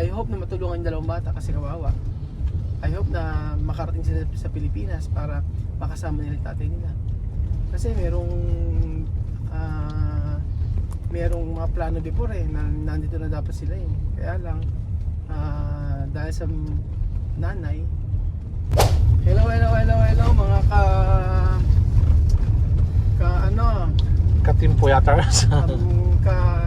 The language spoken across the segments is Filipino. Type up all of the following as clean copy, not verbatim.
I hope na matulungan yung dalawang bata kasi kawawa. I hope na makarating sila sa Pilipinas para makasama nila yung tatay nila. Kasi merong mga plano before na nandito na dapat sila eh. Kaya lang dahil sa nanay. Hello mga Katimpo yata. um, ka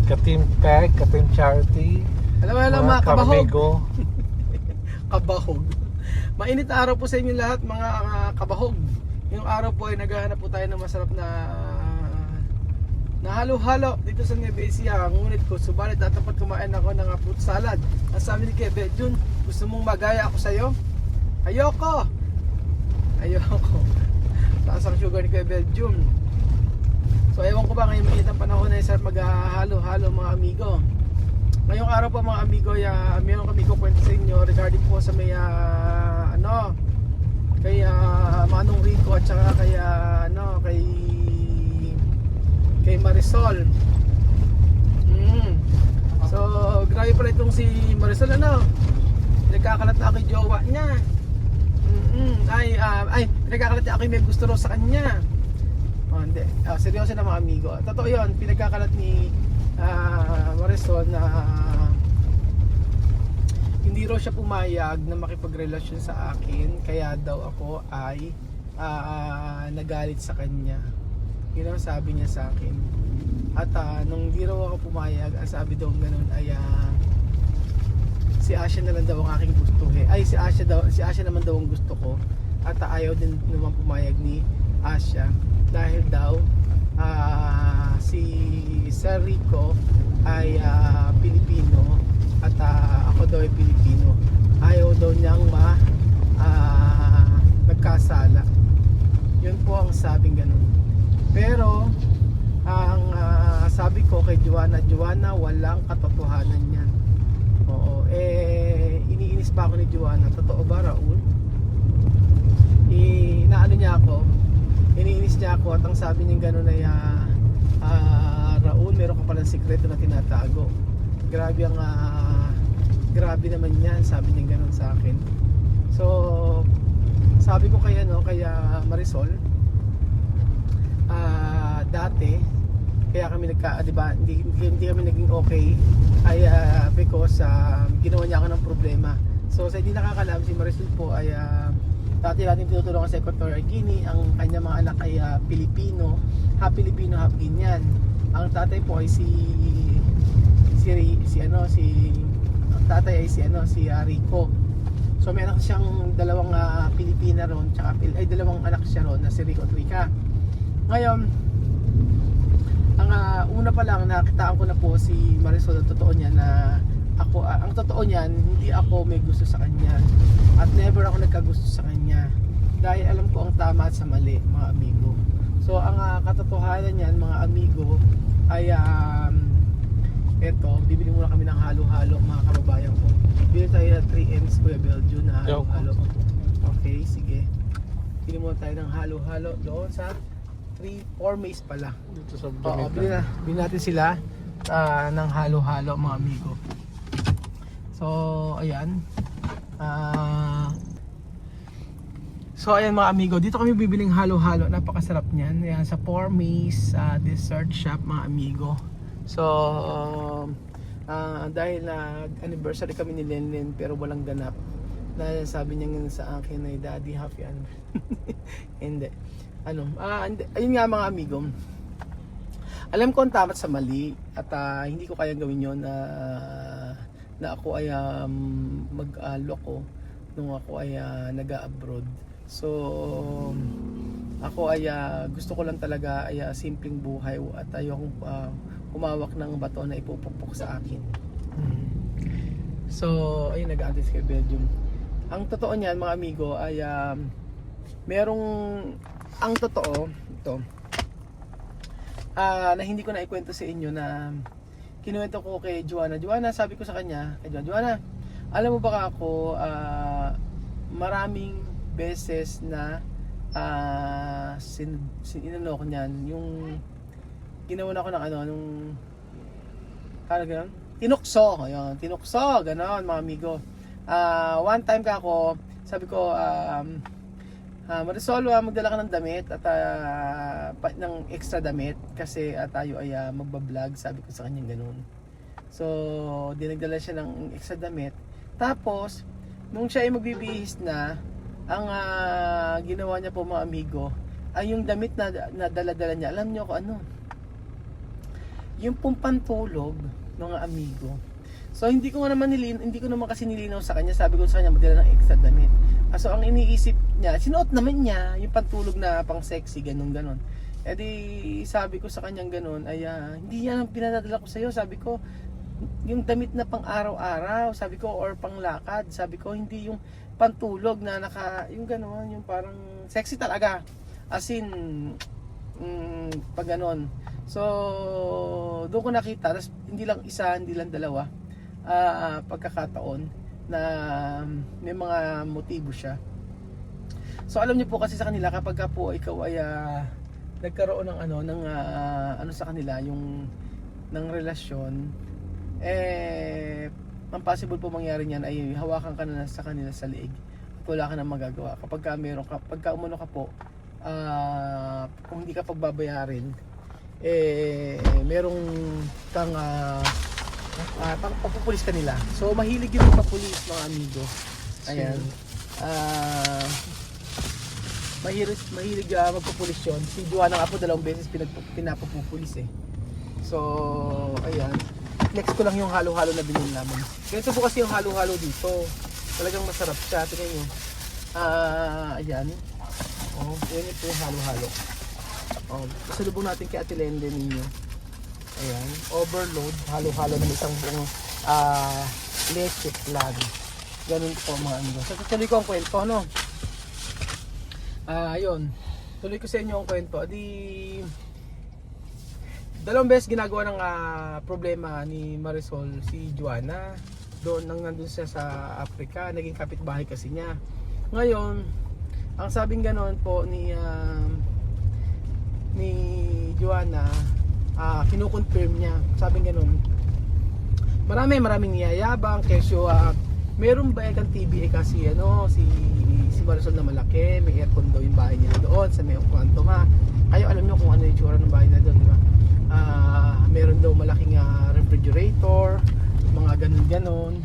Katim Peg, Katim Charity. hello mga kabahog. Kamigo. Kabahog. Mainit na araw po sa inyo lahat mga kabahog. Yung araw po ay naghahanap po tayo ng masarap na halo-halo dito sa Nueva Ecija. Ngunit ko, subalit dapat kumain ako ng fruit salad. Ang sabi ni Kebe, Jun, gusto mong magaya ako sa'yo? Ayoko! Taas ang sugar ni Kebe, Jun. So ewan ko ba ngayon mainit ang panahon na sarap maghahalo-halo mga amigo. Ngayong araw po mga amigo, meron kami kukwento sa inyo regarding po sa may kay Manong Rico at saka kay Marisol. So grabe pala itong si Marisol nagkakalat na ako yung jowa niya. Pinagkakalat niya ako yung may gusto raw sa kanya. Hindi, seryoso na mga amigo. Totoo yun, pinagkakalat ni Marisol na hindi raw siya pumayag na makipagrelasyon sa akin, kaya daw ako ay nagalit sa kanya. Yun ang sabi niya sa akin. At nung di raw ako pumayag, ang sabi daw ganun ay si Asya na lang daw ang aking gusto si Asya naman daw ang gusto ko. At ayaw din naman pumayag ni Asya dahil daw si Sir Rico ay Pilipino at ako daw ay Pilipino. Ayaw daw niyang nagkasala. Yun po ang sabing ganun. Pero ang sabi ko kay Joanna, walang katotohanan yan. Oo, iniinis pa ako ni Joanna. Totoo ba, Raul? Iniinis niya ako at ang sabi niya gano'n ay Raul, meron ka palang sikreto na tinatago. Grabe naman yan, sabi niya gano'n sa akin. So sabi ko kaya Marisol, dati kaya kami diba, hindi kami naging okay ay because ginawa niya ako ng problema. So sa hindi nakakalam, si Marisol po ay dati natin tinutulungan sa Equatorial Guinea. Ang kanya mga anak ay Pilipino, half Guinean. Ang tatay po ay ang tatay ay si Rico. So may anak siyang dalawang Pilipina ron, dalawang anak siya ron na si Rico at Rica. Ngayon, ang una pa lang nakitaan ko na po si Marisol, ang totoo niya na ang totoo niyan, hindi ako may gusto sa kanya at never ako nagkagusto sa kanya dahil alam ko ang tama at sa mali, mga amigo. So ang katotohanan niyan mga amigo ay eto, bibili muna kami ng halo-halo mga kababayan ko. Bili tayo 3M's Kuya Belgio na halo-halo. Okay, sige. Bili muna tayo ng halo-halo doon sa 4 Mays pala. Dito sa Oo, bili natin sila ng halo-halo mga amigo. So ayan. So ayan mga amigo, dito kami bibiling halo-halo. Napakasarap niyan. Ayan, sa 4 Mays dessert shop mga amigo. So dahil anniversary kami ni Lenlen pero walang ganap. Dahil sabi niya nga sa akin ay Daddy happy anniversary. Hindi. Ayun nga mga amigo. Alam ko ang tama sa mali at hindi ko kaya gawin yon na ako ay mag-loko nung ako ay nag-abroad. So ako ay gusto ko lang talaga ay simpleng buhay at ayokong humawak ng bato na ipupukpok sa akin. So ayun, nag-aunties kay Belgium. Ang totoo niyan mga amigo ay ang totoo ito na hindi ko na ikwento sa inyo na kinuwento ko kay Joanna. Sabi ko sa kanya, kay Joanna, alam mo ba ako maraming beses na inano ko niyan, yung ginawa na ako ng nung tinukso. Ayun, tinukso, ganon mga amigo. One time ka ako, sabi ko, Marisol, magdala ka ng damit at ng extra damit kasi tayo ay magbablog, sabi ko sa kanya ganun. So, dinagdala siya ng extra damit. Tapos, nung siya ay magbibihis na, ang ginawa niya po mga amigo, ay yung damit na dala-dala niya. Alam niyo ko ano? Yung pong pantulog, mga amigo. So hindi ko naman kasi nilinaw sa kanya. Sabi ko sa kanya magdala ng extra damit. So ang iniisip niya, sinuot naman niya yung pantulog na pang sexy, ganun. E di sabi ko sa kanya ganun, ay hindi yan ang pinadadala ko sa iyo. Sabi ko yung damit na pang araw-araw, sabi ko, or pang lakad. Sabi ko hindi yung pantulog na yung ganun, yung parang sexy talaga. As in pag ganun. So doon ko nakita, tapos hindi lang isa, hindi lang dalawa. Pagkakataon na may mga motibo siya. So alam niyo po kasi sa kanila kapag po ikaw ay nagkaroon ng ano sa kanila yung ng relasyon, ang possible po mangyari niyan ay hawakan ka na sa kanila sa leeg at wala ka nang magagawa. Pagka umano ka po, kung hindi ka pagbabayarin, merong kang papupulis ka nila. So mahilig yung papulis mga amigo. Ayan. Mahilig magpapulis yun. Si Joanna nga po 2 beses pinapapupulis eh. So ayan. Next ko lang yung halo-halo na binili namin. Ganito po kasi yung halo-halo dito. Talagang masarap siya. Tingnan nyo. Ayan. Yan po yung halo-halo. Pasalubong natin kay Ate Lende ninyo. Ayan, overload, halo-halo ng isang buong leche plan. Ganun po mga amigo. So tuloy ko ang kwento, no? Ayun. Tuloy ko sa inyo ang kwento. 2 beses ginagawa ng problema ni Marisol si Joanna. Doon nandun siya sa Africa, naging kapitbahay kasi niya. Ngayon, ang sabing ganoon po ni Joanna, kinukonfirm niya, sabing ganun, maraming niyayabang kesyo meron ba kang TBA kasi si Marisol na malaki, may aircon daw yung bahay niya doon sa may Quantum kayo alam nyo kung ano yung tsura ng bahay na doon, diba? Meron daw malaking refrigerator, mga ganun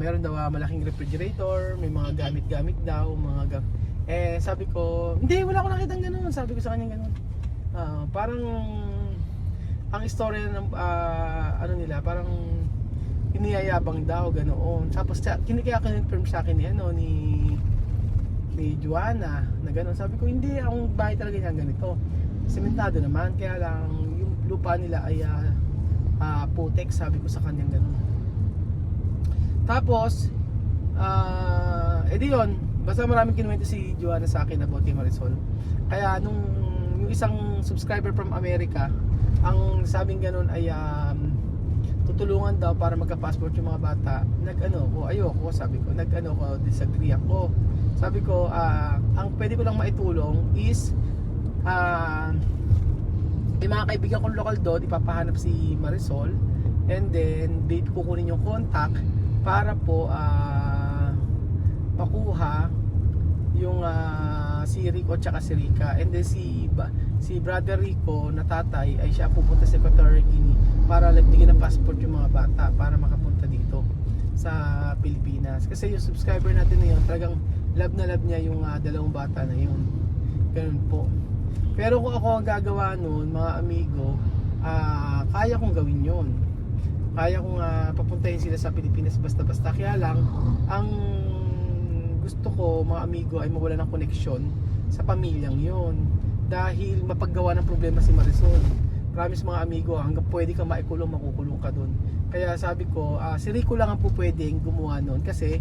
meron daw malaking refrigerator, may mga gamit daw, sabi ko, hindi, wala ko nakitang ganun, sabi ko sa kanya ganun. Parang ang istorya ng nila, parang iniyayabang daw ganoon. Tapos kaya kinonfirm sa akin ni Joanna na ganoon. Sabi ko hindi, ang bahay talaga niya ganito. Sementado naman, kaya lang yung lupa nila ay putek, sabi ko sa kanya ganoon. Tapos edi yun, basta maraming kinuwento si Joanna sa akin about kay Marisol. Kaya nung yung isang subscriber from America, ang sabing ganun ay tutulungan daw para magka-passport yung mga bata. Ayoko, sabi ko. Disagree ako. Sabi ko, ang pwede ko lang maitulong is may mga kaibigan kong lokal doon, ipapahanap si Marisol, and then kukunin yung contact para po makuha yung si Rico at saka si Rica, and then si brother Rico na tatay ay siya pupunta sa Equatorial Guinea para bigyan ng passport yung mga bata para makapunta dito sa Pilipinas. Kasi yung subscriber natin na yun, talagang love na love niya yung 2 bata na yun. Ganun po. Pero kung ako ang gagawa nun, mga amigo, kaya kong gawin yun. Kaya kong papuntahin sila sa Pilipinas basta-basta. Kaya lang, ang gusto ko mga amigo ay mawala ng koneksyon sa pamilyang yon, dahil mapaggawa ng problema si Marisol. Promise mga amigo, hanggang pwede ka maikulong, makukulong ka dun. Kaya sabi ko, si Rico lang ang po pwedeng gumawa nun, kasi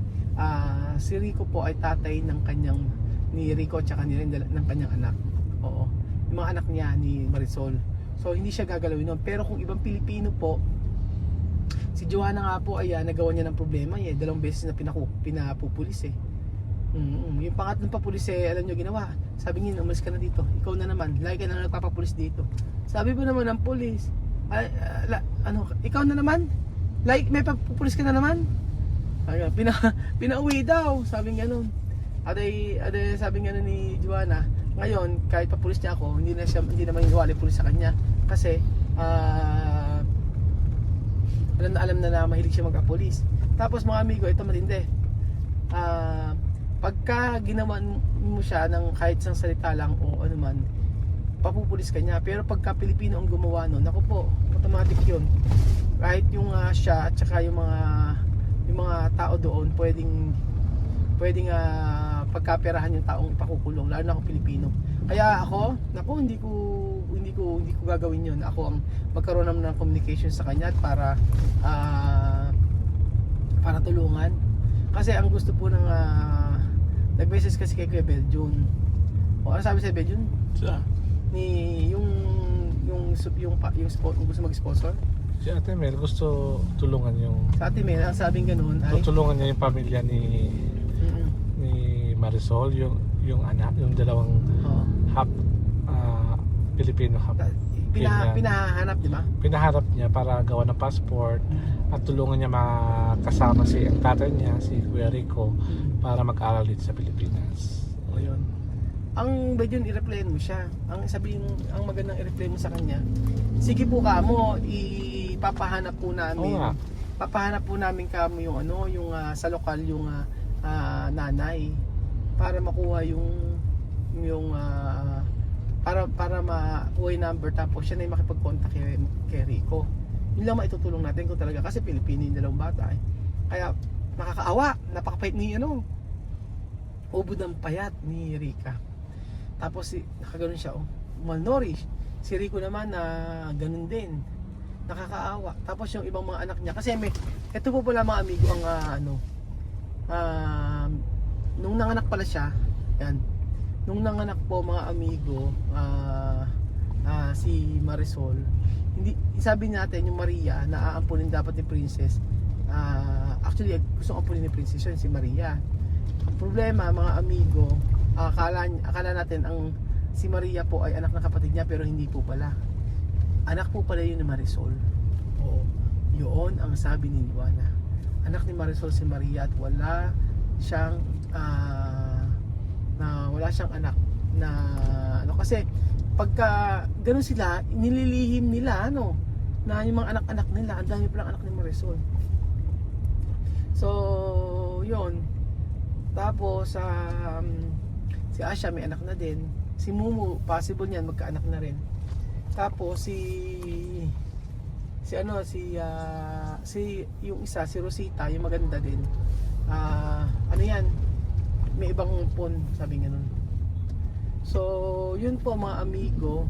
si Rico po ay tatay ng kanyang, ni Rico at saka ng kanyang anak. Oo, yung mga anak niya ni Marisol. So hindi siya gagalawin nun. Pero kung ibang Pilipino po, si Joanna nga po ay nagawa niya ng problema 2 beses na pinapupulis eh. Yung pangatlong papulis alam nyo ginawa, sabi niya, umalis ka na dito, ikaw na naman, lagi ka na nagpapapulis dito. Sabi po naman ng pulis, ikaw na naman, Like, may papupulis ka na naman? Ay, pinauwi daw, sabing ganun. Ade sabing ganun ni Joanna, ngayon, kahit papulis niya ako, hindi naman iwali pulis sa kanya. Kasi, alam na mahilig siya magka-pulis. Tapos mga amigo, ito matindi. Pagka ginawa mo siya ng kahit isang salita lang o ano man, papupulis ka niya. Pero pagka Pilipino ang gumawa nun, naku po, automatic yun. Kahit yung siya at saka yung mga tao doon pwedeng pagkaperahan yung taong ipakukulong, lalo na kung Pilipino. Kaya ako, naku, hindi ko gagawin yun. Ako ang magkaroon naman ng communication sa kanya at para tulungan. Kasi ang gusto po ng nag-message kasi kay Kuya Beljun. O ano sabi sa Beljun? Yung gusto mag-sponsor? Si Ate Mel gusto tulungan yung... Sa Ate Mel, ang sabing ganun ay... Tutulungan niya yung pamilya ni Marisol, yung anak, yung dalawang half Filipino, half Kenyan. Pinahanap, di ba? Pinaharap niya para gawa ng passport at tulungan niya makasama ang tatay niya, si Kuya Rico, para mag-aral dito sa Pilipinas. O yun. Ang Beljun, i-replyan mo siya. Ang magandang i-reply mo sa kanya, sige po kamo, ipapahanap po namin. Oo nga. Papahanap po namin kamo yung sa lokal yung nanay para makuha para makuha yung number, tapos siya na yung makipag-contact kay Rico. Yun lang maitutulong natin kung talaga, kasi Pilipino yung dalawang bata eh. Kaya nakakaawa, napakapait ni ubod ng payat ni Rika. Tapos nakaganon siya, malnourished. Si Rico naman na ganun din, nakakaawa. Tapos yung ibang mga anak niya, kasi ito po pala mga amigo ang nung nanganak pala siya, yan, nung nanganak po mga amigo, si Marisol, hindi, sabi natin yung Maria na aampunin dapat ni Princess, actually gusto ampunin ni Princess yun, si Maria. Ang problema mga amigo, akala natin si Maria po ay anak ng kapatid niya, pero hindi po pala. Anak po pala yun ni Marisol. Oo, yun ang sabi ni Joanna. Anak ni Marisol si Maria at wala siyang anak na kasi pagka ganoon sila, nililihim nila na yung mga anak-anak nila, ang dami palang anak ni Marisol. So, yun. Tapos si Asha may anak na din. Si Mumu, possible niyan magkaanak na rin. Tapos yung isa, si Rosita, yung maganda din. Yan? May ibang pon, sabi nga nun. So, yun po mga amigo,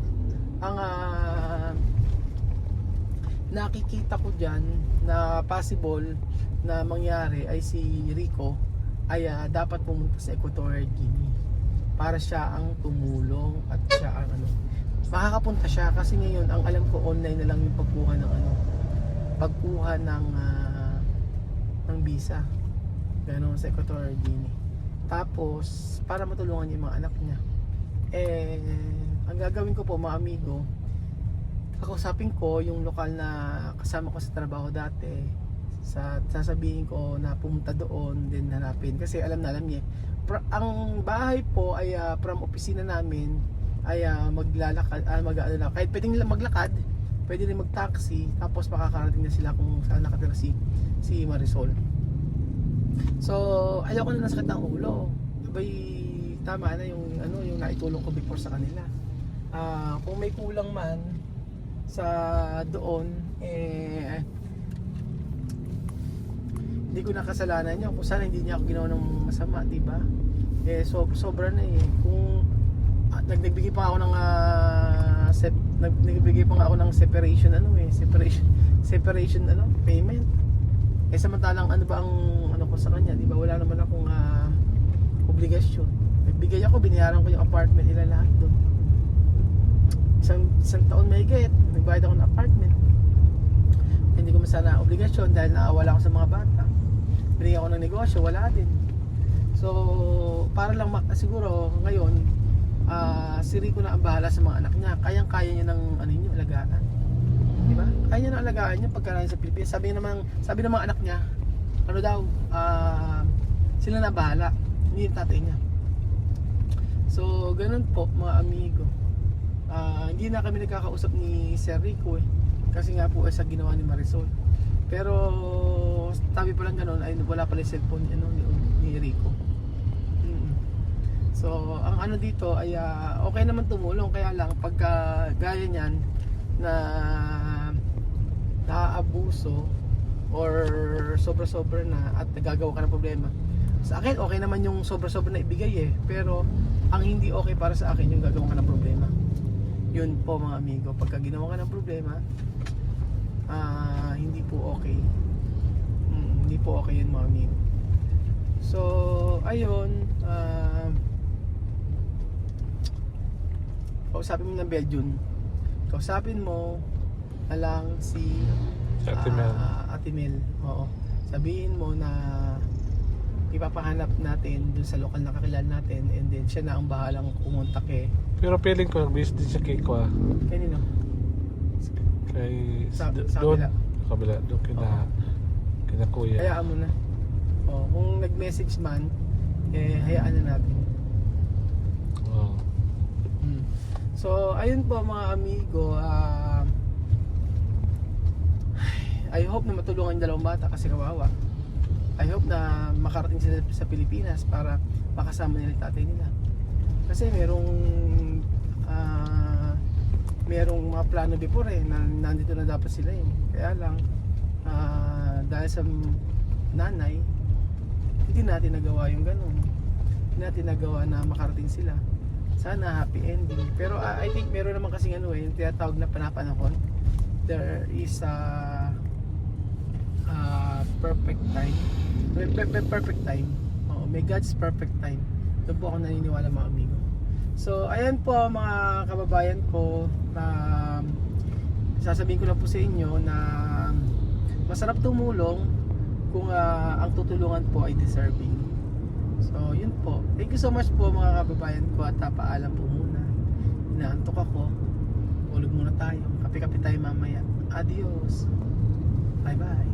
ang nakikita ko dyan na possible na mangyari ay si Rico ay dapat pumunta sa Equatorial Guinea para siya ang tumulong at siya ang makakapunta siya, kasi ngayon ang alam ko online na lang yung pagkuha ng visa gano'n sa Equatorial Guinea. Tapos para matulungan niya yung mga anak niya, ang gagawin ko po mga amigo, kakausapin ko yung lokal na kasama ko sa trabaho dati, sasabihin ko na pumunta doon din hanapin, kasi alam niya ang bahay po ay from opisina namin ay maglalakad, kahit pwedeng maglakad, pwede rin mag-taxi, tapos makakarating na sila kung saan nakatira si Marisol. So ayoko na nasakit ang ulo, abay tama na yung naitulong ko before sa kanila. Kung may kulang man sa doon, hindi ko nakasalanan niya, kung sana hindi niya ako ginawa ng masama, diba? Sobra na kung nagbigay pa ako ng separation payment. Samantalang ano ba ang ko sa kanya, diba? Wala naman akong obligasyon. Nagbigay ako, binayaran ko yung apartment nila lahat doon. Isang taon may get, nagbayad ako ng apartment. Hindi ko masana obligasyon dahil naawala ako sa mga bata. Binigyan ako ng negosyo, wala din. So, para lang siguro ngayon, si Rico na ang bahala sa mga anak niya. Kayang-kaya niya ng alagaan. Di ba? Kaya niya na alagaan niya pagka nasa Pilipinas. Sabi ng mga anak niya, ano daw, sila na bahala, hindi yung tatay niya. So, ganun po mga amigo. Hindi na kami nagkakausap ni Sir Rico eh. Kasi nga po sa ginawa ni Marisol. Pero tabi pa lang ganun ay wala pala yung cellphone ni Rico. So, ang ano dito ay okay naman tumulong, kaya lang pagka gaya niyan na naaabuso or sobra-sobra na at nagagawa ka ng problema. Sa akin okay naman yung sobra-sobra na ibigay eh, pero ang hindi okay para sa akin yung gagawa ka ng problema. Yun po mga amigo, pagka ginawa ka ng problema, hindi po okay. Hindi po okay yun mga amigo. So, ayun, kausapin mo ng Belgium. Kausapin mo na lang si Ate Mel. Ate Mel. Oo. Sabihin mo na ipapahanap natin dun sa lokal na kakilala natin, and then siya na ang bahalang kumontak eh. Pero feeling ko nag-visit din sa Kiko ah. Kanino? Kay Sa doon. kabila. Sa kabila. Doon kina kuya. Hayaan mo na. Kung nag-message man, hayaan na natin. Wow. So, ayun po mga amigo, I hope na matulungan yung dalawang bata kasi kawawa. I hope na makarating sila sa Pilipinas para makasama nila yung tatay nila. Kasi merong mga plano before eh, na nandito na dapat sila eh. Kaya lang, dahil sa nanay, hindi natin nagawa yung ganun. Hindi natin nagawa na makarating sila. Sana happy ending. Pero I think meron naman kasing yung tinatawag na panapanahon. There is a perfect time. Perfect time. May God's perfect time. Doon po ako naniniwala mga amigo. So ayan po mga kababayan ko, sasabihin ko lang po sa inyo na masarap tumulong kung ang tutulungan po ay deserving. So yun po. Thank you so much po mga kababayan ko, at paalam po muna. Inaantok ako. Tulog muna tayo. Kape-kape tayo mamaya. Adios. Bye bye.